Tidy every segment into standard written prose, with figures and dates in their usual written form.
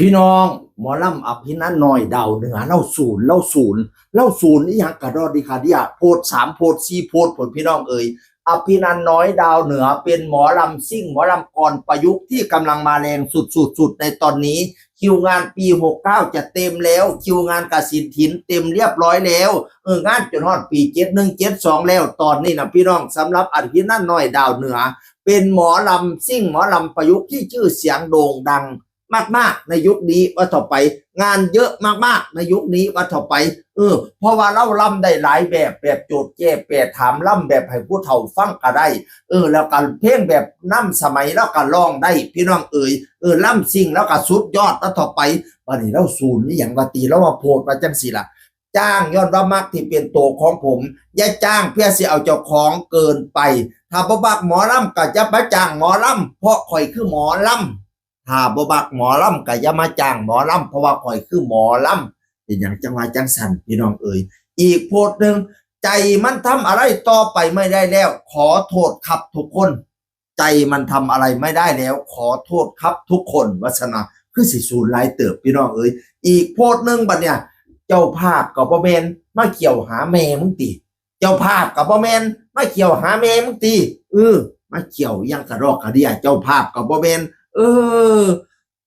พี่น้องหมอลำอภินันท์น้อยดาวเหนือเล่าศูนย์นี่ยังกระดอดีค่ะเดียโพดสามโพดสี่โพดผลพี่น้องเอ่ยอภินันท์น้อยดาวเหนือเป็นหมอลำซิ่งหมอลำกรประยุกต์ที่กำลังมาแรงสุดในตอนนี้คิวงานปี69จะเต็มแล้วคิวงานกสิณถินเต็มเรียบร้อยแล้วงานจนฮอดปี71 72แล้วตอนนี้นะพี่น้องสำหรับอภินันท์น้อยดาวเหนือเป็นหมอลำซิ่งหมอลำประยุกต์ที่ชื่อเสียงโด่งดังมากๆในยุคนี้ว่าต่อไปงานเยอะมากๆในยุคนี้ว่าต่อไปเพราะว่าเราล่ำได้หลายแบบโจทย์แก้แบบถามล่ำแบบให้ผู้เฒ่าฟังก็ได้แล้วกันเพลงแบบน้ำสมัยแล้วก็ร้องได้พี่น้องเอ๋ยล่ำซิ่งแล้วก็สุดยอดแล้วต่อไปวันนี้เราศูนย์นี่อย่างว่าตีแล้วมาโพดมาจังสิล่ะจ้างยอดว่ามักที่เป็นตัวของผมอย่าจ้างเพื่อสิเอาเจ้าของเกินไปถ้าบ่บักหมอลำก็จะมาจ้างหมอลำเพราะข่อยคือหมอลำถ้าบ่บักหมอลำก็อย่ามาจ้างหมอลำเพราะว่าข่อยคือหมอลำเป็นอย่างจังหวะจังสันพี่น้องเอ๋ยอีกโพดหนึ่งใจมันทำอะไรต่อไปไม่ได้แล้วขอโทษครับทุกคนใจมันทำอะไรไม่ได้แล้วขอโทษครับทุกคนวัฒนาคือสิสูญหลายเติบพี่น้องเอ๋ยอีกโพดหนึ่งบัดเนี่ยเจ้าภาพกับบ่แม่นมาเกี่ยวหาแม่มึงติเจ้าภาพกับบ่แม่นมาเกี่ยวหาแม่มึงติมาเกี่ยวยังกระรอกกระเดียเจ้าภาพกับบ่แม่น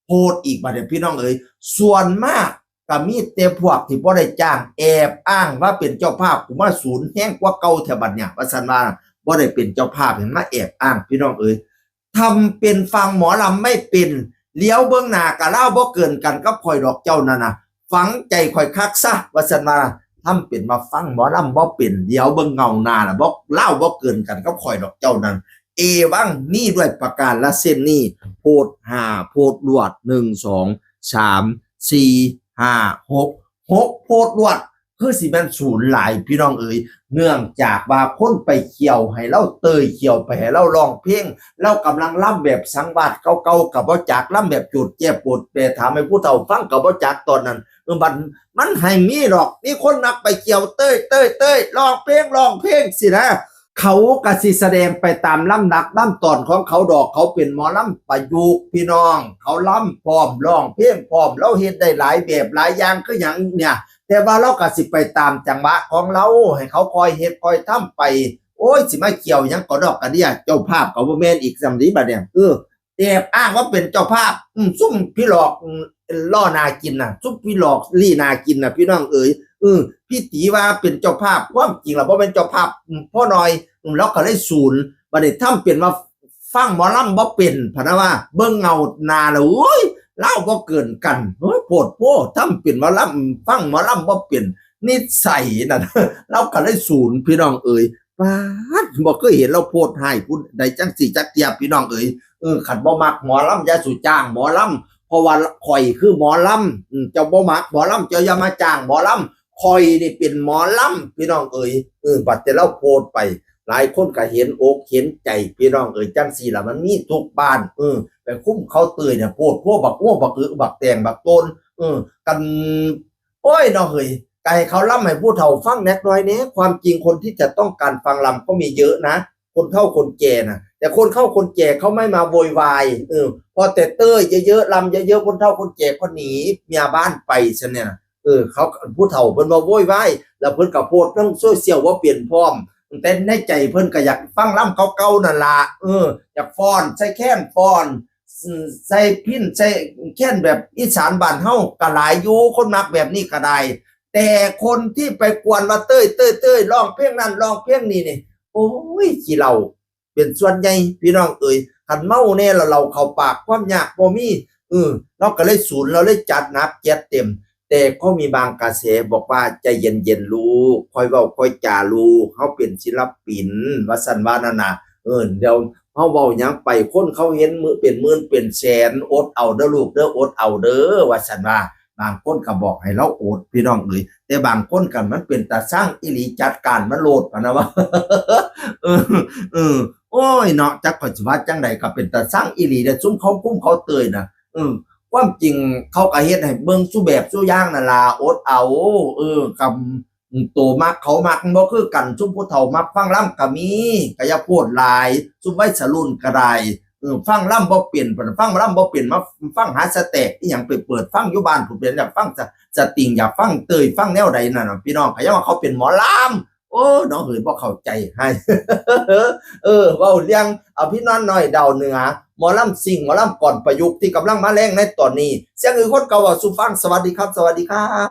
โพดอีกบัดเนี่ยพี่น้องเอ๋ยส่วนมากก็มีแต่พวกที่บ่ได้จ้างแอบอ้างว่าเป็นเจ้าภาพกูมาศูนย์แห้งกว่าเก่าแถวบัดเนี่ยว่าซั่นว่าบ่ได้เป็นเจ้าภาพเห็นมาแอบอ้างพี่น้องเอ๋ยทำเป็นฟังหมอลำไม่เป็นเลี้ยวเบื้องหน้าก็เล่าบ่เกินกันกับข่อยดอกเจ้านั่นน่ะฝังใจข่อยคักซะว่าซั่นว่าทำเป็นมาฟังหมอลำบ่เป็นเดี๋ยวเบิ่งเงาหน้าน่ะบ่เล่าบ่เกินกันกับข่อยดอกเจ้านั่นวังนี่ด้วยประการละเส้นนี้โพด5โพดลวด1 2 3 4 5 6โพดลวดคือสิแม่นศูนย์หลายพี่น้องเอ๋ยเนื่องจากว่าคนไปเขี่ยวให้เราเตยเขี่ยวไปให้เราร้องเพลงเรากำลังล่ำแบบสังวาสเก่าๆกับบ่จักล่ำแบบจุดแก้ปวดแต่ถามให้ผู้เฒ่าฟังกับบ่จักตอนนั้นมันให้มีหรอกมีคนนักไปเกี่ยวเต้ยร้องเพลงสินะเขาก็สิแสดงไปตามลำดับลำตอนของเขาดอกเขาเป็นหมอลำประยุกต์พี่น้องเขาล่ำพร้อมร้องเพลงพร้อมเราเฮ็ดได้หลายแบบหลายอย่างคือหยังเนี่ยแต่ว่าเราก็สิไปตามจังหวะของเราให้เขาคอยเฮ็ดคอยทำไปโอ้ยสิมาเกี่ยวหยังก็ดอกกันเนี่ยเจ้าภาพก็บ่แม่นอีกสำนี้บัดเนี่ยแอบอ้างว่าเป็นเจ้าภาพซุ่มพี่หลอกล่อนากินน่ะซุ่มพี่หลอกลี่นากินน่ะพี่น้องเอ๋ยพี่ตีว่าเป็นเจ้าภาพความจริงแล้วบ่เป็นเจ้าภาพพ่อน้อยแล้วก็เลยศูนย์บัดนี้ทำเป็นว่าฟังหมอลำบ่เป็นพะนะว่าเบิ่งเงาหน้าแล้วโอ้ยเล่าบ่เกินกันโอ้ยโพดโพทำเป็นหมอลำฟังหมอลำบ่เป็นนิสัยนั่นเราก็เลยศูนย์พี่น้องเอ๋ยป๊าดบ่เคยเห็นเราโพดให้ผู้ใดจังสิจักเทียบพี่น้องเอ๋ยคันบ่มักหมอลำอย่าสู่จ้างหมอลำเพราะว่าข่อยคือหมอลำเจ้าบ่มักหมอลำเจ้าอย่ามาจ้างหมอลำข่อยนี่เป็นหมอลำพี่น้องเอ๋ยบัดแต่เราโพดไปหลายคนก็เห็นอกเห็นใจพี่น้องเอ๋ยจังสี่ล่ะมันมีทุกบ้านไปคุ้มเขาเตยเนี่ยโพดพวกบักอ้วบักบักแตงบักต้นกันโอ้ยเนาะเฮ้ยไก่เขาล่ำให้ผู้เฒ่าฟังแน็กน้อยเนี้ยความจริงคนที่จะต้องการฟังลำก็มีเยอะนะคนเฒ่าคนแก่นะแต่คนเข้าคนแก่เขาไม่มาโวยวายพอแต่เต้ยเยอะๆลำเยอะๆคนเฒ่าคนแก่ก็หนีเมียบ้านไปซะเนี่ยเขาผู้เฒ่าเพิ่นมาโวยวายแล้วเพิ่นก็โพสต์ลงโซเชียลว่าเปลี่ยนพร้อมแต่ในใจเพิ่นก็อยากฟังลำเก่าๆนั่นล่ะอยากฟ้อนใส่แค้นฟ้อนใส่พินใส่แค้นแบบอีสานบ้านเฮาก็หลายอยู่คนมักแบบนี้ก็ได้แต่คนที่ไปกวนว่าเต้ยร้องเพลงนั้นร้องเพลงนี้นี่โอ้ยขี้เหล้าเป็นส่วนใหญ่พี่น้องเอ๋ยคันเมาแน่แล้วเราเข้าปากความยากบ่มีเราก็เลยศูนย์เราเลยจัดหนักจัดเต็มแต่ก็มีบางกระแสบอกว่าใจเย็นๆลูกค่อยเว้าค่อยจาลูกเขาเป็นศิลปินว่าซั่นว่านั่นน่ะเดี๋ยวเฮาเว้าหยังไปคนเขาเห็นมือเป็นหมื่นเป็นแสนอดเอาเด้อลูกเด้ออดเอาเด้อว่าซั่นว่าบางคนก็บอกให้เราอดพี่น้องเอ้ยแต่บางคนก็มันเป็นตาสร้างอีหลีจัดการมันโลดพะนะว่าโอ้ยเนาะจักข่อยสิว่าจังไดก็เป็นตาสร้างอีหลีแต่ซุมเขาคุ้มเขาเตยน่ะความจริงเขาก็เฮ็ดให้เบิ่งสู่แบบสู่อย่างนั่นล่ะอดเอากับโตมักเขามักบ่คือกันซุมผู้เฒ่ามักฟังลำก็มีก็อย่าโพดหลายซุมวัยรุ่นก็ได้ ฟังล่ำบ่เปลี่ยนฟังล่ำบ่เปลี่ยนมาฟังหาสแต็กอีหยังไปเปิดฟังอยู่บ้านผู้เป็นอยากฟังจะติ่งอยากฟังเตยฟังแนวใดนั่นน่ะพี่น้องก็ยังว่าเขาเป็นหมอลำโอ้น้องเอ๋ยบ่เข้าใจให้ เว้าเรื่องพี่น้องน้อยดาวเหนือหมอลำซิ่งหมอลำก่อนประยุกต์ที่กำลังมาแรงในตอนนี้เสียงอื่นคนเก่าว่าสู่ฟังสวัสดีครับสวัสดีครับ